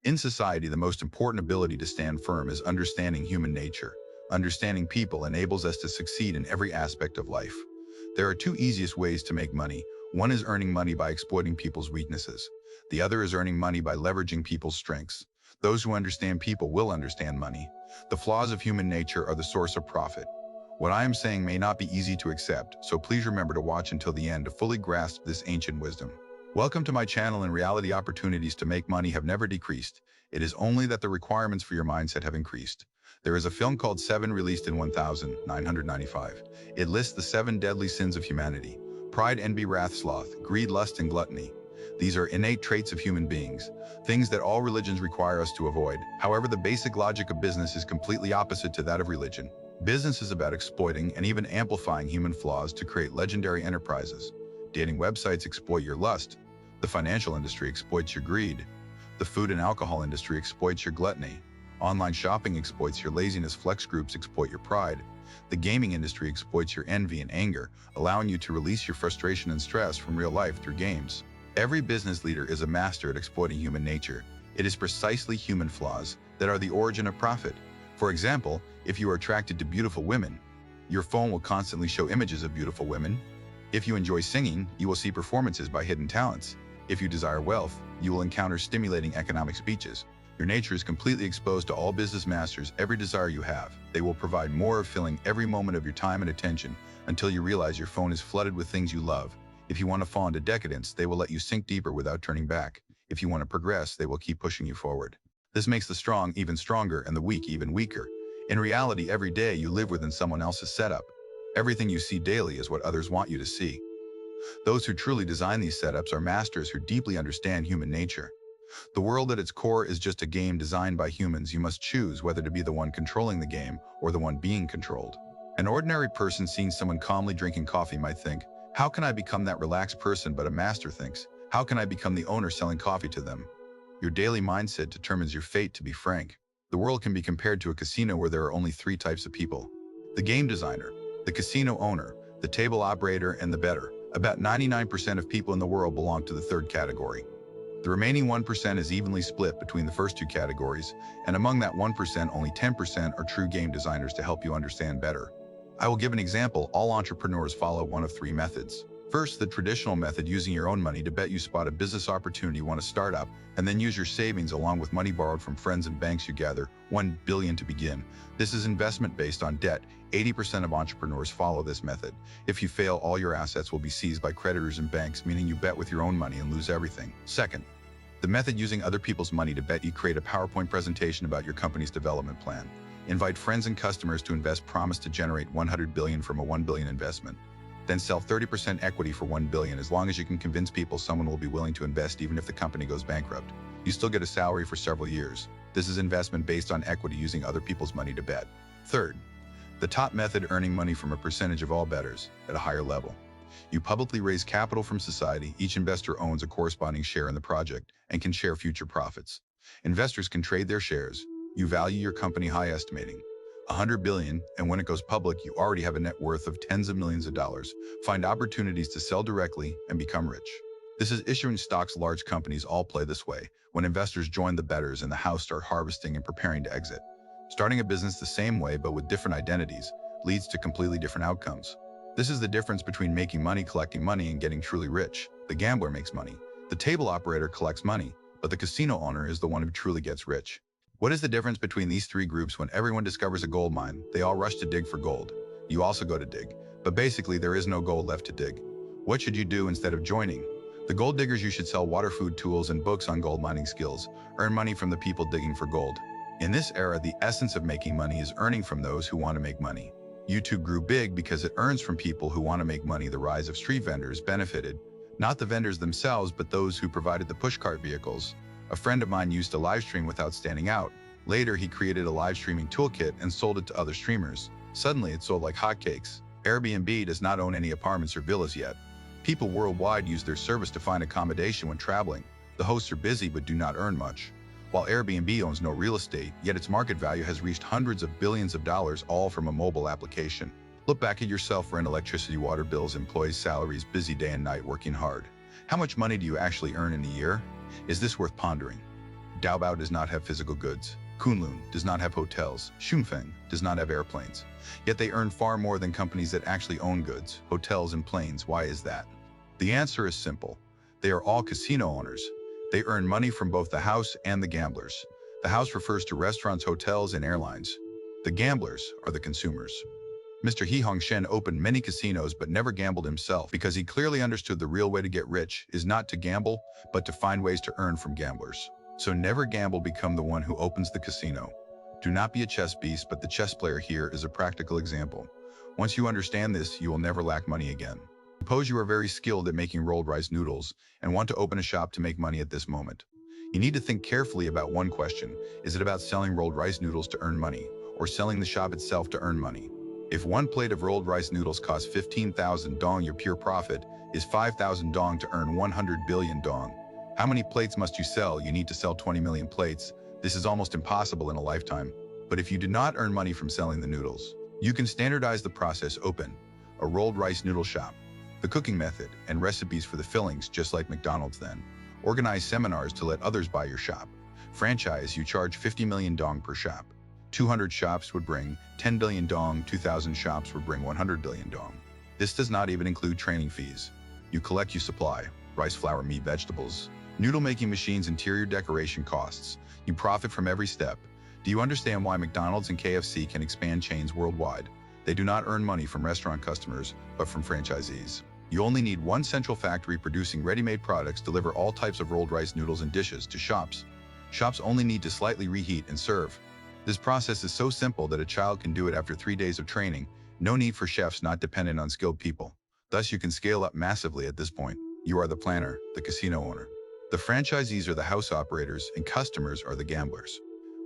In society, the most important ability to stand firm is understanding human nature. Understanding people enables us to succeed in every aspect of life. There are two easiest ways to make money. One is earning money by exploiting people's weaknesses. The other is earning money by leveraging people's strengths. Those who understand people will understand money. The flaws of human nature are the source of profit. What I am saying may not be easy to accept, so please remember to watch until the end to fully grasp this ancient wisdom. Welcome to my channel. In reality, opportunities to make money have never decreased. It is only that the requirements for your mindset have increased. There is a film called Seven released in 1995. It lists the 7 deadly sins of humanity: pride, envy, wrath, sloth, greed, lust, and gluttony. These are innate traits of human beings, things that all religions require us to avoid. However, the basic logic of business is completely opposite to that of religion. Business is about exploiting and even amplifying human flaws to create legendary enterprises. Dating websites exploit your lust. The financial industry exploits your greed. The food and alcohol industry exploits your gluttony. Online shopping exploits your laziness. Flex groups exploit your pride. The gaming industry exploits your envy and anger, allowing you to release your frustration and stress from real life through games. Every business leader is a master at exploiting human nature. It is precisely human flaws that are the origin of profit. For example, if you are attracted to beautiful women, your phone will constantly show images of beautiful women. If you enjoy singing, you will see performances by hidden talents. If you desire wealth, you will encounter stimulating economic speeches. Your nature is completely exposed to all business masters. Every desire you have, they will provide more of filling every moment of your time and attention until you realize your phone is flooded with things you love. If you want to fall into decadence, they will let you sink deeper without turning back. If you want to progress, they will keep pushing you forward. This makes the strong even stronger and the weak even weaker. In reality, every day you live within someone else's setup. Everything you see daily is what others want you to see. Those who truly design these setups are masters who deeply understand human nature. The world at its core is just a game designed by humans. You must choose whether to be the one controlling the game or the one being controlled. An ordinary person seeing someone calmly drinking coffee might think, "How can I become that relaxed person?" But a master thinks, "How can I become the owner selling coffee to them?" Your daily mindset determines your fate. To be frank, the world can be compared to a casino where there are only 3 types of people: the game designer, the casino owner, the table operator, and the bettor. About 99% of people in the world belong to the third category. The remaining 1% is evenly split between the first 2 categories, and among that 1%, only 10% are true game designers. To help you understand better, I will give an example. All entrepreneurs follow one of 3 methods. First, the traditional method, using your own money to bet. You spot a business opportunity you want to start up, and then use your savings along with money borrowed from friends and banks. You gather $1 billion to begin. This is investment based on debt. 80% of entrepreneurs follow this method. If you fail, all your assets will be seized by creditors and banks, meaning you bet with your own money and lose everything. Second, the method, using other people's money to bet. You create a PowerPoint presentation about your company's development plan. Invite friends and customers to invest. Promise to generate $100 billion from a $1 billion investment. Then sell 30% equity for $1 billion. As long as you can convince people, someone will be willing to invest even if the company goes bankrupt. You still get a salary for several years. This is investment based on equity, using other people's money to bet. Third, the top method, earning money from a percentage of all bettors at a higher level. You publicly raise capital from society. Each investor owns a corresponding share in the project and can share future profits. Investors can trade their shares. You value your company high, estimating $100 billion, and when it goes public, you already have a net worth of tens of millions of dollars. Find opportunities to sell directly and become rich. This is issuing stocks. Large companies all play this way. When investors join, the bettors in the house start harvesting and preparing to exit. Starting a business the same way but with different identities leads to completely different outcomes. This is the difference between making money, collecting money, and getting truly rich. The gambler makes money. The table operator collects money, but the casino owner is the one who truly gets rich. What is the difference between these 3 groups? When everyone discovers a gold mine, they all rush to dig for gold. You also go to dig, but basically there is no gold left to dig. What should you do instead of joining the gold diggers? You should sell water, food, tools, and books on gold mining skills. Earn money from the people digging for gold. In this era, the essence of making money is earning from those who want to make money. YouTube grew big because it earns from people who want to make money. The rise of street vendors benefited not the vendors themselves, but those who provided the pushcart vehicles. A friend of mine used to live stream without standing out. Later, he created a live streaming toolkit and sold it to other streamers. Suddenly, it sold like hotcakes. Airbnb does not own any apartments or villas yet. People worldwide use their service to find accommodation when traveling. The hosts are busy but do not earn much. While Airbnb owns no real estate, yet its market value has reached hundreds of billions of dollars, all from a mobile application. Look back at yourself. Rent, electricity, water bills, employees' salaries, busy day and night working hard. How much money do you actually earn in a year? Is this worth pondering? Daobao does not have physical goods. Kunlun does not have hotels. Xunfeng does not have airplanes. Yet they earn far more than companies that actually own goods, hotels, and planes. Why is that? The answer is simple. They are all casino owners. They earn money from both the house and the gamblers. The house refers to restaurants, hotels, and airlines. The gamblers are the consumers. Mr. He Hongshen opened many casinos but never gambled himself because he clearly understood the real way to get rich is not to gamble, but to find ways to earn from gamblers. So never gamble, become the one who opens the casino. Do not be a chess beast, but the chess player here is a practical example. Once you understand this, you will never lack money again. Suppose you are very skilled at making rolled rice noodles and want to open a shop to make money at this moment. You need to think carefully about one question. Is it about selling rolled rice noodles to earn money, or selling the shop itself to earn money? If one plate of rolled rice noodles costs 15,000 dong, your pure profit is 5,000 dong to earn 100 billion dong. How many plates must you sell? You need to sell 20 million plates. This is almost impossible in a lifetime. But if you do not earn money from selling the noodles, you can standardize the process. Open a rolled rice noodle shop. The cooking method and recipes for the fillings, just like McDonald's. Then organize seminars to let others buy your shop. Franchise, you charge 50 million dong per shop. 200 shops would bring 10 billion dong, 2,000 shops would bring 100 billion dong. This does not even include training fees. You collect, you supply, rice, flour, meat, vegetables, noodle making machines, interior decoration costs. You profit from every step. Do you understand why McDonald's and KFC can expand chains worldwide? They do not earn money from restaurant customers, but from franchisees. You only need one central factory producing ready-made products, deliver all types of rolled rice noodles and dishes to shops. Shops only need to slightly reheat and serve. This process is so simple that a child can do it after 3 days of training. No need for chefs, not dependent on skilled people. Thus, you can scale up massively at this point. You are the planner, the casino owner. The franchisees are the house operators, and customers are the gamblers.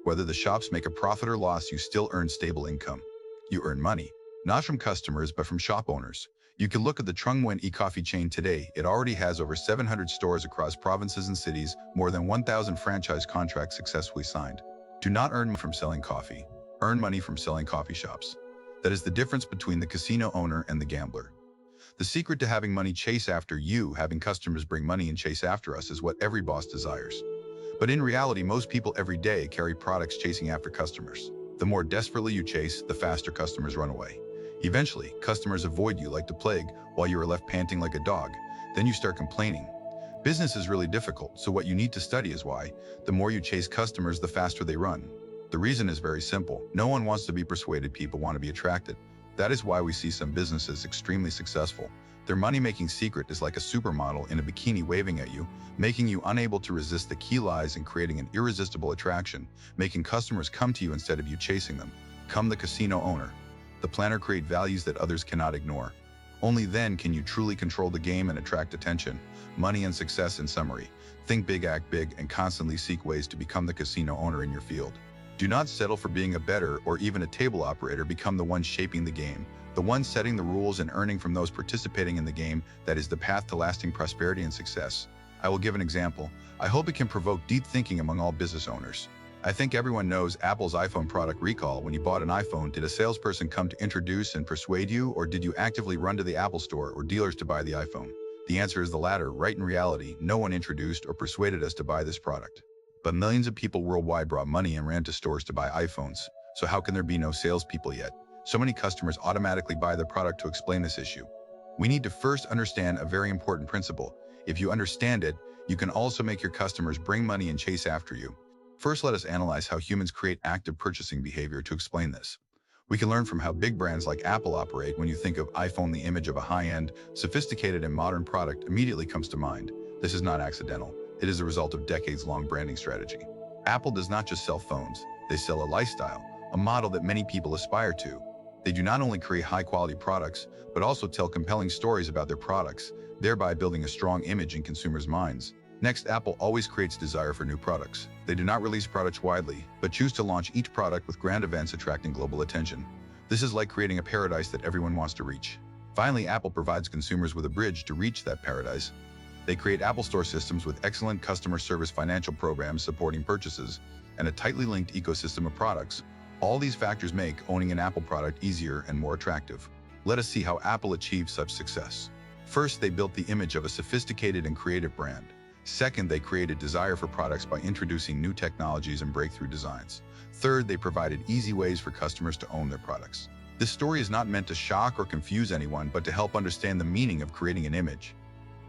Whether the shops make a profit or loss, you still earn stable income. You earn money, not from customers, but from shop owners. You can look at the Trungwen e-coffee chain today. It already has over 700 stores across provinces and cities, more than 1,000 franchise contracts successfully signed. Do not earn money from selling coffee. Earn money from selling coffee shops. That is the difference between the casino owner and the gambler. The secret to having money chase after you, having customers bring money and chase after us, is what every boss desires. But in reality, most people every day carry products chasing after customers. The more desperately you chase, the faster customers run away. Eventually, customers avoid you like the plague while you are left panting like a dog. Then you start complaining. Business is really difficult, so what you need to study is why the more you chase customers, the faster they run. The reason is very simple. No one wants to be persuaded, people want to be attracted. That is why we see some businesses extremely successful. Their money-making secret is like a supermodel in a bikini waving at you, making you unable to resist the key lies and creating an irresistible attraction, making customers come to you instead of you chasing them. Come the casino owner. The planner, create values that others cannot ignore. Only then can you truly control the game and attract attention, money, and success. In summary, think big, act big, and constantly seek ways to become the casino owner in your field. Do not settle for being a bettor or even a table operator. Become the one shaping the game, the one setting the rules and earning from those participating in the game. That is the path to lasting prosperity and success. I will give an example. I hope it can provoke deep thinking among all business owners. I think everyone knows Apple's iPhone product recall. When you bought an iPhone, did a salesperson come to introduce and persuade you, or did you actively run to the Apple store or dealers to buy the iPhone? The answer is the latter, right? In reality, no one introduced or persuaded us to buy this product. But millions of people worldwide brought money and ran to stores to buy iPhones. So how can there be no salespeople yet? So many customers automatically buy the product. To explain this issue, we need to first understand a very important principle. If you understand it, you can also make your customers bring money and chase after you. First, let us analyze how humans create active purchasing behavior. To explain this, we can learn from how big brands like Apple operate. When you think of iPhone, the image of a high-end, sophisticated, and modern product immediately comes to mind. This is not accidental. It is a result of decades-long branding strategy. Apple does not just sell phones. They sell a lifestyle, a model that many people aspire to. They do not only create high-quality products, but also tell compelling stories about their products, thereby building a strong image in consumers' minds. Next, Apple always creates desire for new products. They do not release products widely, but choose to launch each product with grand events attracting global attention. This is like creating a paradise that everyone wants to reach. Finally, Apple provides consumers with a bridge to reach that paradise. They create Apple Store systems with excellent customer service, financial programs supporting purchases, and a tightly linked ecosystem of products. All these factors make owning an Apple product easier and more attractive. Let us see how Apple achieved such success. First, they built the image of a sophisticated and creative brand. Second, they created desire for products by introducing new technologies and breakthrough designs. Third, they provided easy ways for customers to own their products. This story is not meant to shock or confuse anyone, but to help understand the meaning of creating an image,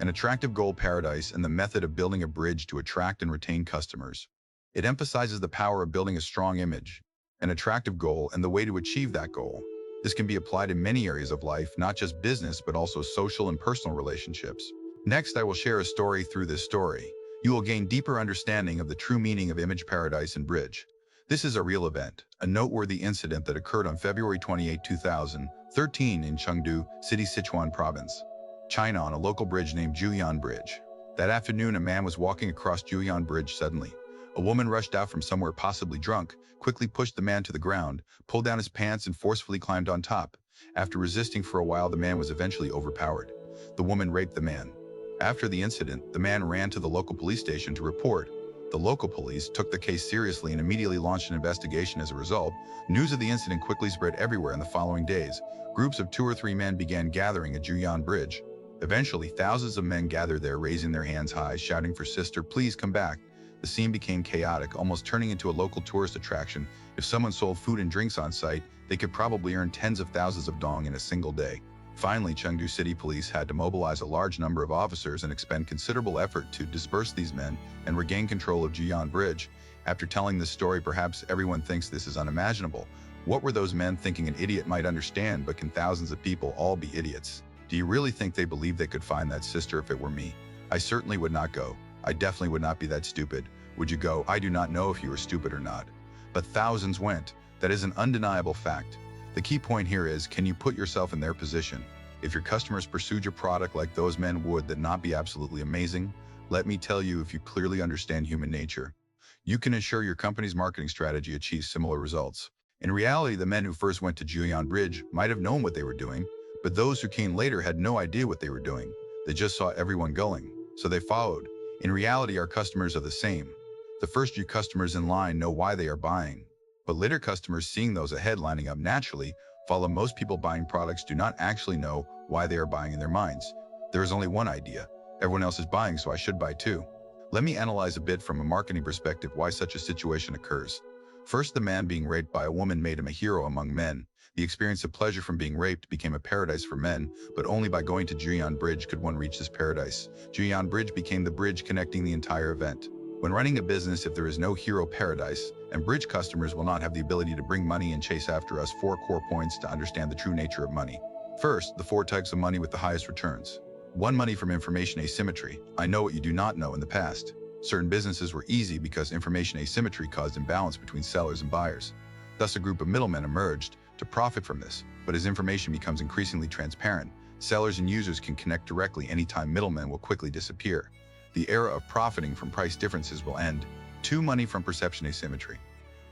an attractive goal paradise, and the method of building a bridge to attract and retain customers. It emphasizes the power of building a strong image, an attractive goal, and the way to achieve that goal. This can be applied in many areas of life, not just business, but also social and personal relationships. Next, I will share a story. Through this story, you will gain deeper understanding of the true meaning of image paradise and bridge. This is a real event, a noteworthy incident that occurred on February 28, 2013 in Chengdu City, Sichuan Province, China, on a local bridge named Julian Bridge. That afternoon, a man was walking across Julian Bridge. Suddenly, a woman rushed out from somewhere, possibly drunk, quickly pushed the man to the ground, pulled down his pants, and forcefully climbed on top. After resisting for a while, the man was eventually overpowered. The woman raped the man. After the incident, the man ran to the local police station to report. The local police took the case seriously and immediately launched an investigation. As a result, news of the incident quickly spread everywhere. In the following days, groups of 2 or 3 men began gathering at Julian Bridge. Eventually, thousands of men gathered there, raising their hands high, shouting for "Sister, please come back." The scene became chaotic, almost turning into a local tourist attraction. If someone sold food and drinks on site, they could probably earn tens of thousands of dong in a single day. Finally, Chengdu City Police had to mobilize a large number of officers and expend considerable effort to disperse these men and regain control of Julian Bridge. After telling this story, perhaps everyone thinks this is unimaginable. What were those men thinking? An idiot might understand, but can thousands of people all be idiots? Do you really think they believed they could find that sister? If it were me, I certainly would not go. I definitely would not be that stupid. Would you go? I do not know if you were stupid or not. But thousands went. That is an undeniable fact. The key point here is, can you put yourself in their position? If your customers pursued your product like those men, would that not be absolutely amazing? Let me tell you, if you clearly understand human nature, you can ensure your company's marketing strategy achieves similar results. In reality, the men who first went to Julian Bridge might have known what they were doing, but those who came later had no idea what they were doing. They just saw everyone going, so they followed. In reality, our customers are the same. The first few customers in line know why they are buying, but later customers, seeing those ahead lining up, naturally follow. Most people buying products do not actually know why they are buying. In their minds, there is only one idea: everyone else is buying, so I should buy too. Let me analyze a bit from a marketing perspective why such a situation occurs. First, the man being raped by a woman made him a hero among men. The experience of pleasure from being raped became a paradise for men, but only by going to Julian Bridge could one reach this paradise. Julian Bridge became the bridge connecting the entire event. When running a business, if there is no hero paradise, and bridge customers will not have the ability to bring money and chase after us. 4 core points to understand the true nature of money. First, the 4 types of money with the highest returns. 1. Money from information asymmetry. I know what you do not know. In the past, certain businesses were easy because information asymmetry caused imbalance between sellers and buyers. Thus, a group of middlemen emerged to profit from this. But as information becomes increasingly transparent, sellers and users can connect directly. Anytime, middlemen will quickly disappear. The era of profiting from price differences will end. 2. Money from perception asymmetry.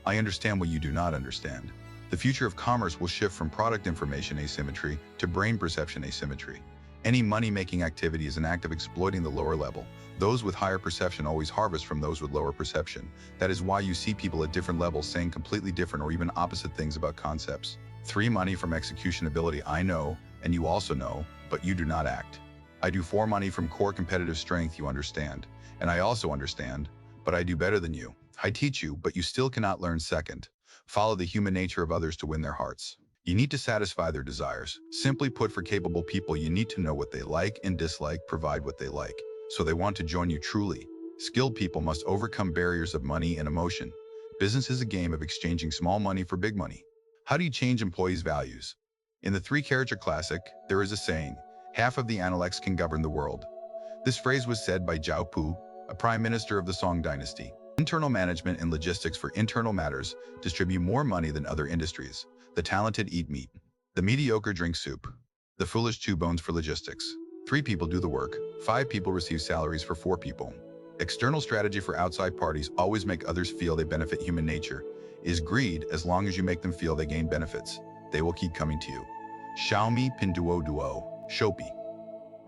I understand what you do not understand. The future of commerce will shift from product information asymmetry to brain perception asymmetry. Any money-making activity is an act of exploiting the lower level. Those with higher perception always harvest from those with lower perception. That is why you see people at different levels saying completely different or even opposite things about concepts. 3. Money from execution ability. I know, and you also know, but you do not act. I do. 4. Money from core competitive strength. You understand, and I also understand, but I do better than you. I teach you, but you still cannot learn. Second, follow the human nature of others to win their hearts. You need to satisfy their desires. Simply put, for capable people, you need to know what they like and dislike, provide what they like, so they want to join you. Truly skilled people must overcome barriers of money and emotion. Business is a game of exchanging small money for big money. How do you change employees' values? In the 3-character classic, there is a saying, half of the intellects can govern the world. This phrase was said by Zhao Pu, a prime minister of the Song dynasty. Internal management and logistics for internal matters distribute more money than other industries. The talented eat meat. The mediocre drink soup. The foolish chew bones for logistics. 3 people do the work. 5 people receive salaries for 4 people. External strategy for outside parties. Always make others feel they benefit. Human nature is greed. As long as you make them feel they gain benefits, they will keep coming to you. Xiaomi, Pinduoduo, Shopee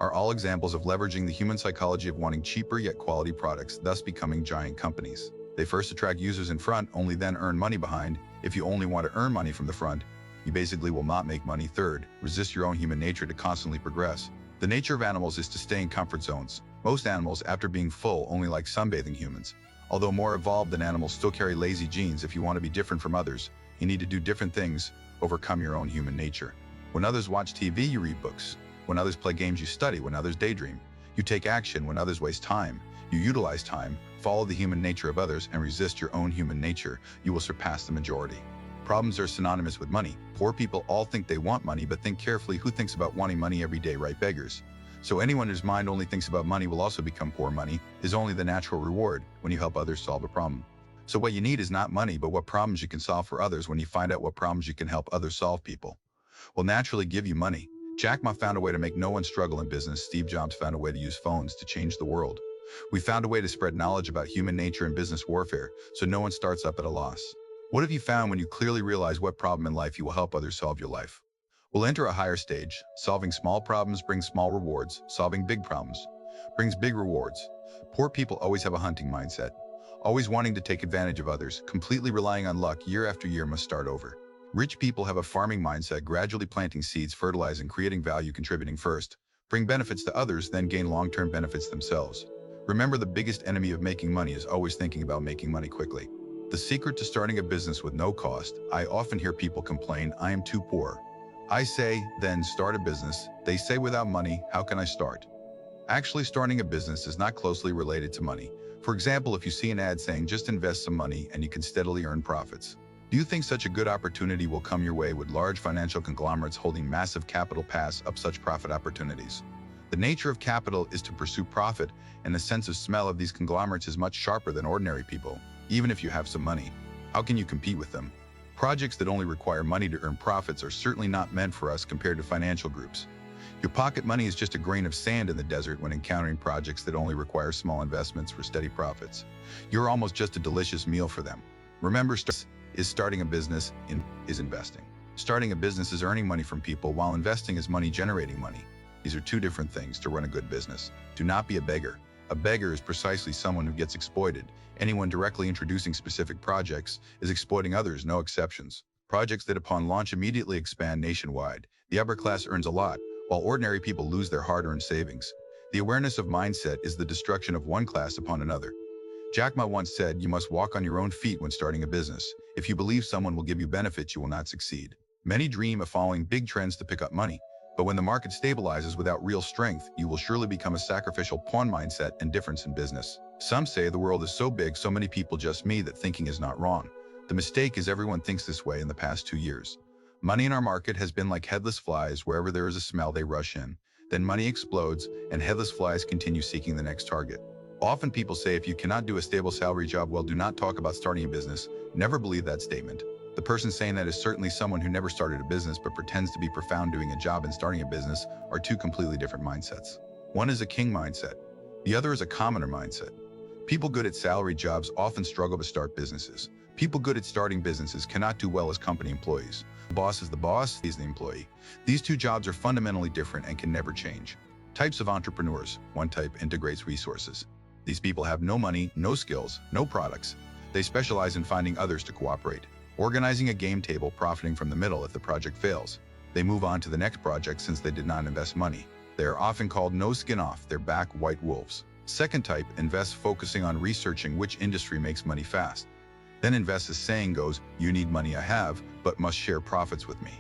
are all examples of leveraging the human psychology of wanting cheaper yet quality products, thus becoming giant companies. They first attract users in front, only then earn money behind. If you only want to earn money from the front, you basically will not make money. Third, resist your own human nature to constantly progress. The nature of animals is to stay in comfort zones. Most animals, after being full, only like sunbathing humans. Although more evolved than animals, still carry lazy genes. If you want to be different from others, you need to do different things, overcome your own human nature. When others watch TV, you read books. When others play games, you study. When others daydream, you take action. When others waste time, you utilize time. Follow the human nature of others and resist your own human nature. You will surpass the majority. Problems are synonymous with money. Poor people all think they want money, but think carefully. Who thinks about wanting money every day, right? Beggars. So anyone whose mind only thinks about money will also become poor. Money is only the natural reward when you help others solve a problem. So what you need is not money, but what problems you can solve for others. When you find out what problems you can help others solve, people will naturally give you money. Jack Ma found a way to make no one struggle in business. Steve Jobs found a way to use phones to change the world. We found a way to spread knowledge about human nature and business warfare, so no one starts up at a loss. What have you found when you clearly realize what problem in life you will help others solve? Your life will enter a higher stage. Solving small problems brings small rewards. Solving big problems brings big rewards. Poor people always have a hunting mindset, always wanting to take advantage of others, completely relying on luck. Year after year must start over. Rich people have a farming mindset, gradually planting seeds, fertilizing, creating value, contributing first, bring benefits to others, then gain long-term benefits themselves. Remember, the biggest enemy of making money is always thinking about making money quickly. The secret to starting a business with no cost. I often hear people complain, I am too poor. I say, then start a business. They say, without money, how can I start? Actually, starting a business is not closely related to money. For example, if you see an ad saying just invest some money and you can steadily earn profits, do you think such a good opportunity will come your way? Would large financial conglomerates holding massive capital pass up such profit opportunities? The nature of capital is to pursue profit, and the sense of smell of these conglomerates is much sharper than ordinary people. Even if you have some money, how can you compete with them? Projects that only require money to earn profits are certainly not meant for us compared to financial groups. Your pocket money is just a grain of sand in the desert when encountering projects that only require small investments for steady profits. You're almost just a delicious meal for them. Remember, starting a business is investing. Starting a business is earning money from people, while investing is money generating money. These are two different things to run a good business. Do not be a beggar. A beggar is precisely someone who gets exploited. Anyone directly introducing specific projects is exploiting others, no exceptions. Projects that upon launch immediately expand nationwide. The upper class earns a lot, while ordinary people lose their hard-earned savings. The awareness of mindset is the destruction of one class upon another. Jack Ma once said, you must walk on your own feet when starting a business. If you believe someone will give you benefits, you will not succeed. Many dream of following big trends to pick up money, but when the market stabilizes without real strength, you will surely become a sacrificial pawn. Mindset and difference in business. Some say the world is so big, so many people, just me, that thinking is not wrong. The mistake is everyone thinks this way. In the past 2 years, money in our market has been like headless flies. Wherever there is a smell, they rush in. Then money explodes, and headless flies continue seeking the next target. Often people say, if you cannot do a stable salary job, well, do not talk about starting a business. Never believe that statement. The person saying that is certainly someone who never started a business but pretends to be profound. Doing a job and starting a business are two completely different mindsets. One is a king mindset. The other is a commoner mindset. People good at salary jobs often struggle to start businesses. People good at starting businesses cannot do well as company employees. The boss is the boss, he's the employee. These two jobs are fundamentally different and can never change. Types of entrepreneurs. One type integrates resources. These people have no money, no skills, no products. They specialize in finding others to cooperate, organizing a game table, profiting from the middle. If the project fails, they move on to the next project since they did not invest money. They are often called no skin off their back white wolves. Second type invests, focusing on researching which industry makes money fast. Then invests as saying goes, you need money I have, but must share profits with me.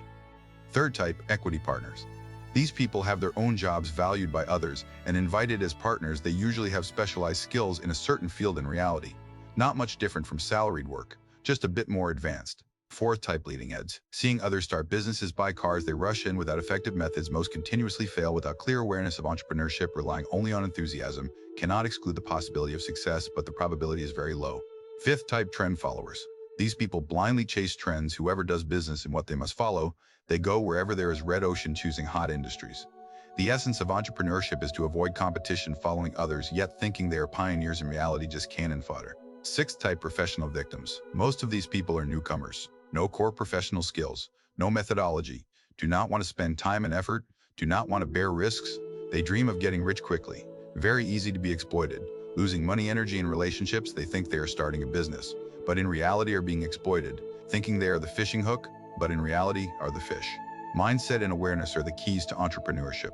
Third type, equity partners. These people have their own jobs valued by others and invited as partners. They usually have specialized skills in a certain field. In reality, not much different from salaried work, just a bit more advanced. Fourth type, leading edge. Seeing others start businesses, buy cars, they rush in without effective methods. Most continuously fail without clear awareness of entrepreneurship. Relying only on enthusiasm cannot exclude the possibility of success, but the probability is very low. Fifth type, trend followers. These people blindly chase trends. Whoever does business in what they must follow, they go wherever there is red ocean, choosing hot industries. The essence of entrepreneurship is to avoid competition, following others, yet thinking they are pioneers. In reality, just cannon fodder. Sixth type, professional victims. Most of these people are newcomers. No core professional skills, no methodology, do not want to spend time and effort, do not want to bear risks. They dream of getting rich quickly. Very easy to be exploited. Losing money, energy, and relationships. They think they are starting a business, but in reality are being exploited. Thinking they are the fishing hook, but in reality are the fish. Mindset and awareness are the keys to entrepreneurship.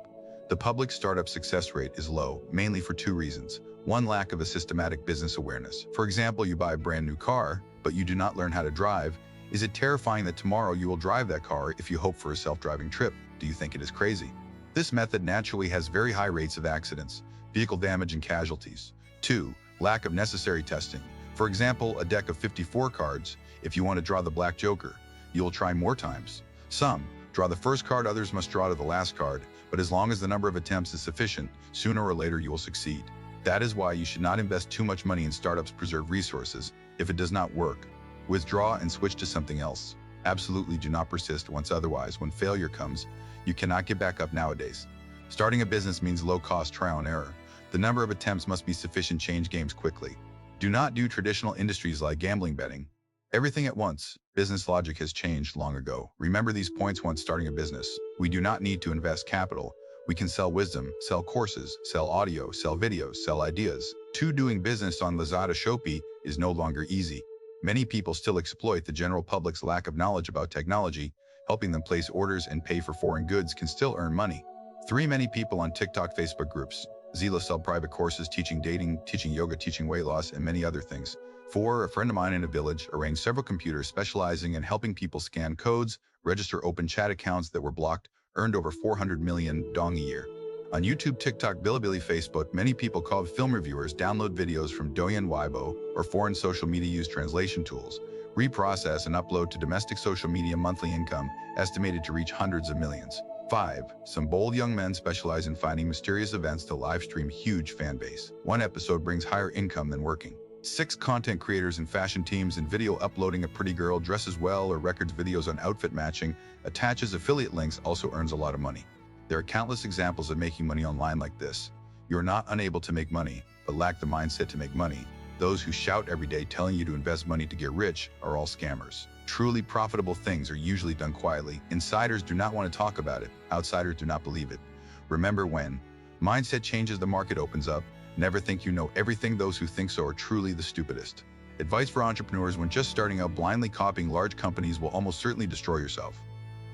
The public startup success rate is low, mainly for two reasons. One, lack of a systematic business awareness. For example, you buy a brand new car, but you do not learn how to drive. Is it terrifying that tomorrow you will drive that car if you hope for a self-driving trip? Do you think it is crazy? This method naturally has very high rates of accidents, vehicle damage, and casualties. 2, lack of necessary testing. For example, a deck of 54 cards. If you want to draw the black joker, you will try more times. Some draw the first card, others must draw to the last card, but as long as the number of attempts is sufficient, sooner or later you will succeed. That is why you should not invest too much money in startups. Preserve resources. If it does not work, withdraw and switch to something else. Absolutely do not persist once, otherwise when failure comes, you cannot get back up nowadays. Starting a business means low-cost trial and error. The number of attempts must be sufficient. Change games quickly. Do not do traditional industries like gambling, betting. Everything at once. Business logic has changed long ago. Remember these points once starting a business. We do not need to invest capital. We can sell wisdom, sell courses, sell audio, sell videos, sell ideas. 2, doing business on Lazada Shopee is no longer easy. Many people still exploit the general public's lack of knowledge about technology. Helping them place orders and pay for foreign goods can still earn money. 3, many people on TikTok, Facebook groups. Zila sell private courses teaching dating, teaching yoga, teaching weight loss, and many other things. 4, a friend of mine in a village arranged several computers specializing in helping people scan codes, register open chat accounts that were blocked, earned over 400 million dong a year. On YouTube, TikTok, Bilibili, Facebook, many people called film reviewers download videos from Douyin, Weibo, or foreign social media, use translation tools, reprocess and upload to domestic social media. Monthly income estimated to reach hundreds of millions. 5, some bold young men specialize in finding mysterious events to live stream. Huge fan base. One episode brings higher income than working. 6, content creators and fashion teams in video uploading. A pretty girl dresses well or records videos on outfit matching, attaches affiliate links, also earns a lot of money. There are countless examples of making money online like this. You are not unable to make money, but lack the mindset to make money. Those who shout every day telling you to invest money to get rich are all scammers. Truly profitable things are usually done quietly. Insiders do not want to talk about it. Outsiders do not believe it. Remember, when mindset changes, the market opens up. Never think you know everything. Those who think so are truly the stupidest. Advice for entrepreneurs: when just starting out, blindly copying large companies will almost certainly destroy yourself.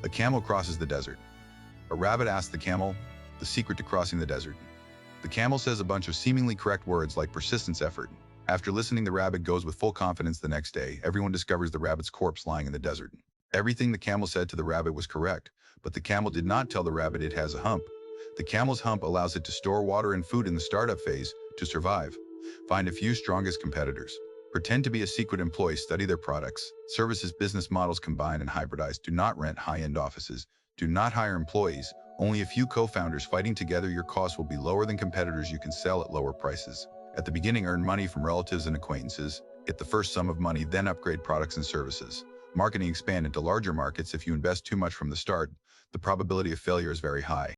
A camel crosses the desert. A rabbit asks the camel the secret to crossing the desert. The camel says a bunch of seemingly correct words like persistence, effort. After listening, the rabbit goes with full confidence. The next day, everyone discovers the rabbit's corpse lying in the desert. Everything the camel said to the rabbit was correct, but the camel did not tell the rabbit it has a hump. The camel's hump allows it to store water and food in the startup phase to survive. Find a few strongest competitors. Pretend to be a secret employee. Study their products, services, business models, combine and hybridize. Do not rent high-end offices. Do not hire employees. Only a few co-founders fighting together. Your costs will be lower than competitors. You can sell at lower prices. At the beginning, earn money from relatives and acquaintances. Get the first sum of money, then upgrade products and services. Marketing, expand into larger markets. If you invest too much from the start, the probability of failure is very high.